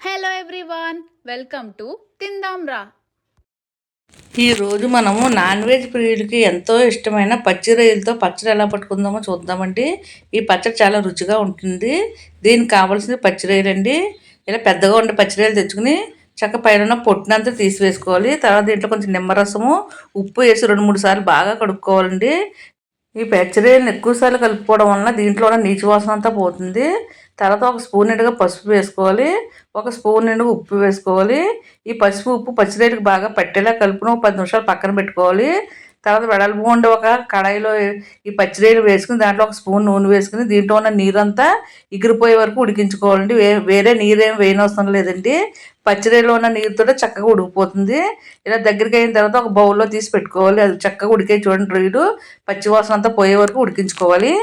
Hello everyone, welcome to Tindamra. ఈరోజు మనము non veg ప్రియులకి ఎంతో ఇష్టమైన పచ్చి రొయ్యలతో పచ్చడి ఎలా పట్టుకుందామో చూద్దామండి. ఈ పచ్చడి చాలా రుచిగా ఉంటుంది. దీనికి కావాల్సిన పచ్చి రొయ్యలండి. ఇలా పెద్దగా ఉండే పచ్చి రొయ్యలు తెచ్చుకుని చక్క పైన పొట్టునంతా తీసివేసుకోవాలి. తర్వాత దీంట్లో కొంచెం నిమ్మరసము, ఉప్పు వేసి 2-3 సార్లు బాగా కడుక్కోవాలండి. ఈ పచ్చిరొయ్యలను ఎక్కువసార్లు కలుపుకోవడం వలన దీంట్లో ఉన్న నీచు వాసన అంతా పోతుంది. తర్వాత ఒక స్పూన్ నిండుగా పసుపు వేసుకోవాలి, ఒక స్పూన్ నిండుగా ఉప్పు వేసుకోవాలి. ఈ పసుపు ఉప్పు పచ్చిరొయ్యలకు బాగా పట్టేలా కలుపుకుని 10 నిమిషాలు పక్కన పెట్టుకోవాలి. తర్వాత వెడల్పు ఉండే ఒక కడాయిలో ఈ పచ్చిరొయ్యలు వేసుకుని దాంట్లో ఒక స్పూన్ నూనె వేసుకుని దీంట్లో ఉన్న నీరంతా ఎగిరిపోయే వరకు ఉడికించుకోవాలండి. వేరే నీరేం వేయనవసరం లేదండి. పచ్చిరొయ్యలో ఉన్న నీరుతో చక్కగా ఉడికిపోతుంది. ఇలా దగ్గరికి అయిన తర్వాత ఒక బౌల్లో తీసి పెట్టుకోవాలి. అది చక్కగా ఉడికే చూడండి. రొయ్యలు పచ్చివాసన అంతా పోయే వరకు ఉడికించుకోవాలి.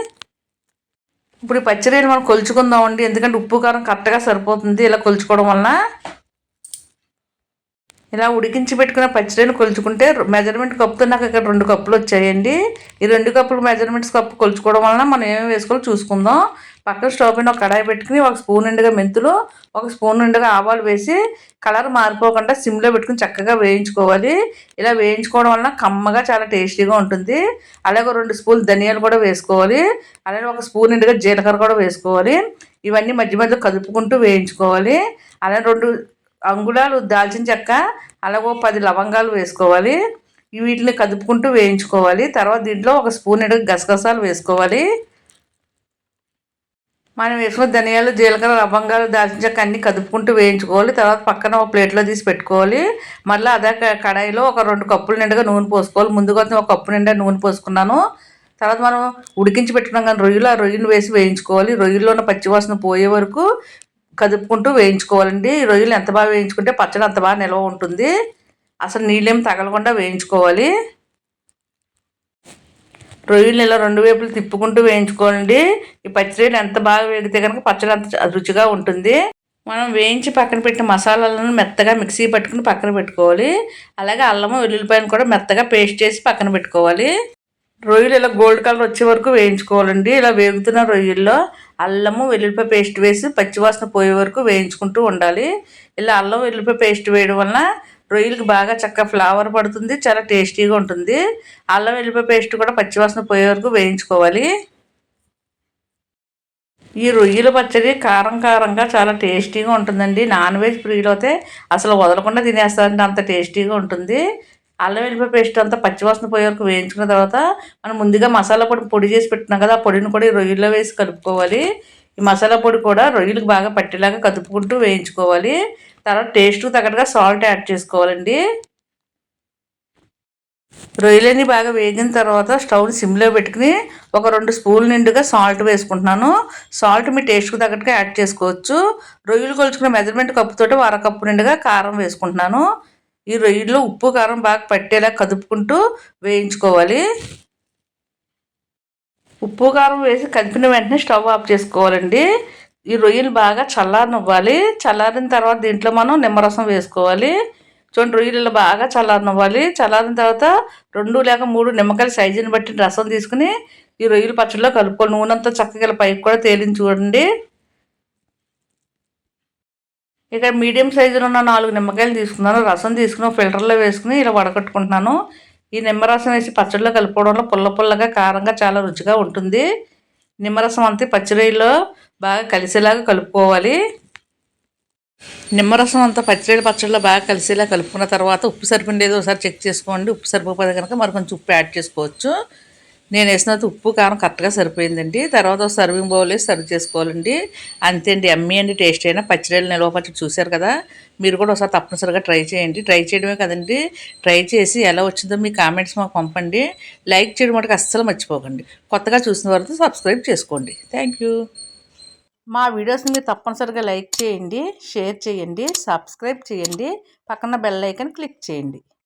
ఇప్పుడు ఈ పచ్చిరొయ్యలు మనం కొలుచుకుందామండి, ఎందుకంటే ఉప్పు కారం కరెక్ట్గా సరిపోతుంది ఇలా కొలుచుకోవడం వలన. ఇలా ఉడికించి పెట్టుకున్న పచ్చిరొయ్యలు కొలుచుకుంటే మెజర్మెంట్ కప్పుతో నాకు ఇక్కడ 2 కప్పులు వచ్చాయండి. ఈ 2 కప్పులు మెజర్మెంట్స్ కప్పు కొలుచుకోవడం వలన మనం ఏమేమి వేసుకోవాలో చూసుకుందాం. పక్కన స్టవ్ పైన ఒక కడాయి పెట్టుకుని ఒక స్పూన్ నిండుగా మెంతులు, ఒక స్పూన్ నిండుగా ఆవాలు వేసి కలర్ మారిపోకుండా సిమ్లో పెట్టుకుని చక్కగా వేయించుకోవాలి. ఇలా వేయించుకోవడం వలన కమ్మగా చాలా టేస్టీగా ఉంటుంది. అలాగే 2 స్పూన్లు ధనియాలు కూడా వేసుకోవాలి. అలాగే ఒక స్పూన్ నిండుగా జీలకర్ర కూడా వేసుకోవాలి. ఇవన్నీ మధ్య మధ్యలో కదుపుకుంటూ వేయించుకోవాలి. అలాగే 2 అంగుళాలు దాల్చిన చెక్క, అలాగే 10 లవంగాలు వేసుకోవాలి. వీటిని కదుపుకుంటూ వేయించుకోవాలి. తర్వాత దీంట్లో ఒక స్పూన్ నిండుగా గసగసాలు వేసుకోవాలి. మనం వేసుకున్న ధనియాలు, జీలకర్ర, లవంగాలు, దాల్చిన చెక్క అన్నీ కదుపుకుంటూ వేయించుకోవాలి. తర్వాత పక్కన ఒక ప్లేట్లో తీసి పెట్టుకోవాలి. మళ్ళీ అదే కడాయిలో ఒక 2 కప్పుల నిండుగా నూనె పోసుకోవాలి. ముందుగా ఒక కప్పు నిండా నూనె పోసుకున్నాను. తర్వాత మనం ఉడికించి పెట్టుకున్నాం కానీ రొయ్యలు, ఆ రొయ్యలు వేసి వేయించుకోవాలి. రొయ్యల్లో ఉన్న పచ్చివాసన పోయే వరకు కదుపుకుంటూ వేయించుకోవాలండి. ఈ రొయ్యలు ఎంత బాగా వేయించుకుంటే పచ్చడి అంత బాగా నిల్వ ఉంటుంది. అసలు నీళ్ళేం తగలకుండా వేయించుకోవాలి. రొయ్యలు ఇలా 2 వైపులు తిప్పుకుంటూ వేయించుకోండి. ఈ పచ్చిరొయ్యలు ఎంత బాగా వేగితే కనుక పచ్చడి అంత రుచిగా ఉంటుంది. మనం వేయించి పక్కన పెట్టిన మసాలాలను మెత్తగా మిక్సీ పట్టుకుని పక్కన పెట్టుకోవాలి. అలాగే అల్లము వెల్లుల్లిపాయను కూడా మెత్తగా పేస్ట్ చేసి పక్కన పెట్టుకోవాలి. రొయ్యలు ఇలా గోల్డ్ కలర్ వచ్చే వరకు వేయించుకోవాలండి. ఇలా వేగుతున్న రొయ్యల్లో అల్లము వెల్లుల్లిపాయ పేస్ట్ వేసి పచ్చివాసన పోయే వరకు వేయించుకుంటూ ఉండాలి. ఇలా అల్లం వెల్లుల్లిపాయ పేస్ట్ వేయడం వలన రొయ్యలకు బాగా చక్కగా ఫ్లేవర్ పడుతుంది, చాలా టేస్టీగా ఉంటుంది. అల్లం వెల్లుల్లిపాయ పేస్ట్ కూడా పచ్చివాసన పోయే వరకు వేయించుకోవాలి. ఈ రొయ్యల పచ్చడి కారం కారంగా చాలా టేస్టీగా ఉంటుందండి. నాన్ వెజ్ ప్రియులు అయితే అసలు వదలకుండా తినేస్తారంటే అంత టేస్టీగా ఉంటుంది. అల్లం వెల్లిపాయ పేస్ట్ అంతా పచ్చివాసన పోయే వరకు వేయించుకున్న తర్వాత మనం ముందుగా మసాలా పొడి చేసి పెట్టుకున్నాం కదా, ఆ పొడిని కూడా ఈ రొయ్యల్లో వేసి కలుపుకోవాలి. ఈ మసాలా పొడి కూడా రొయ్యలకు బాగా పట్టేలాగా కదుపుకుంటూ వేయించుకోవాలి. తర్వాత టేస్ట్కు తగ్గట్టుగా సాల్ట్ యాడ్ చేసుకోవాలండి. రొయ్యలన్నీ బాగా వేగిన తర్వాత స్టవ్ని సిమ్లో పెట్టుకుని ఒక 2 స్పూన్ల నిండుగా సాల్ట్ వేసుకుంటున్నాను. సాల్ట్ మీ టేస్ట్కు తగ్గట్టుగా యాడ్ చేసుకోవచ్చు. రొయ్యలు కొలుచుకున్న మెజర్మెంట్ కప్పుతోటి 1/2 కప్పు నిండుగా కారం వేసుకుంటున్నాను. ఈ రొయ్యల్లో ఉప్పు కారం బాగా పట్టేలా కదుపుకుంటూ వేయించుకోవాలి. ఉప్పు కారం వేసి కదిపిన వెంటనే స్టవ్ ఆఫ్ చేసుకోవాలండి. ఈ రొయ్యలు బాగా చల్లారనివ్వాలి. చల్లారిన తర్వాత దీంట్లో మనం నిమ్మరసం వేసుకోవాలి. చూడండి, రొయ్యలు బాగా చల్లారనివ్వాలి. చల్లారిన తర్వాత 2 లేక 3 నిమ్మకాయల సైజుని బట్టి రసం తీసుకుని ఈ రొయ్యల పచ్చడిలో కలుపుకోవాలి. నూనె అంతా చక్కగా పైకి కూడా తేలింది చూడండి. ఇక్కడ మీడియం సైజులో ఉన్న 4 నిమ్మకాయలు తీసుకున్నాను. రసం తీసుకుని ఫిల్టర్లో వేసుకుని ఇలా వడకట్టుకుంటున్నాను. ఈ నిమ్మరసం వేసి పచ్చడిలో కలుపుకోవడంలో పుల్ల పుల్లగా కారంగా చాలా రుచిగా ఉంటుంది. నిమ్మరసం అంతా పచ్చిరొయ్యలో బాగా కలిసేలాగా కలుపుకోవాలి. నిమ్మరసం అంతా పచ్చడిలో బాగా కలిసేలా కలుపుకున్న తర్వాత ఉప్పు సరిపోయిందేదో ఒకసారి చెక్ చేసుకోండి. ఉప్పు సరిపోతే కనుక మరి కొంచెం ఉప్పు యాడ్ చేసుకోవచ్చు. నేను వేసినంత ఉప్పు కారం కరెక్ట్గా సరిపోయిందండి. తర్వాత ఒక సర్వింగ్ బౌల్ వేసి సర్వ్ చేసుకోవాలండి. అంతే అండి, ఎమ్మీ అండి టేస్ట్ అయినా పచ్చిరొయ్యల నిల్వ పచ్చడి చూశారు కదా. మీరు కూడా ఒకసారి తప్పనిసరిగా ట్రై చేయండి. ట్రై చేయడమే కదండి, ట్రై చేసి ఎలా వచ్చిందో మీ కామెంట్స్ మాకు పంపండి. లైక్ చేయడం మటుకు అస్సలు మర్చిపోకండి. కొత్తగా చూసిన వారితో సబ్స్క్రైబ్ చేసుకోండి. Thank you. మా వీడియోస్ని మీరు తప్పనిసరిగా లైక్ చేయండి, షేర్ చేయండి, సబ్స్క్రైబ్ చేయండి, పక్కన బెల్ ఐకాన్ క్లిక్ చేయండి.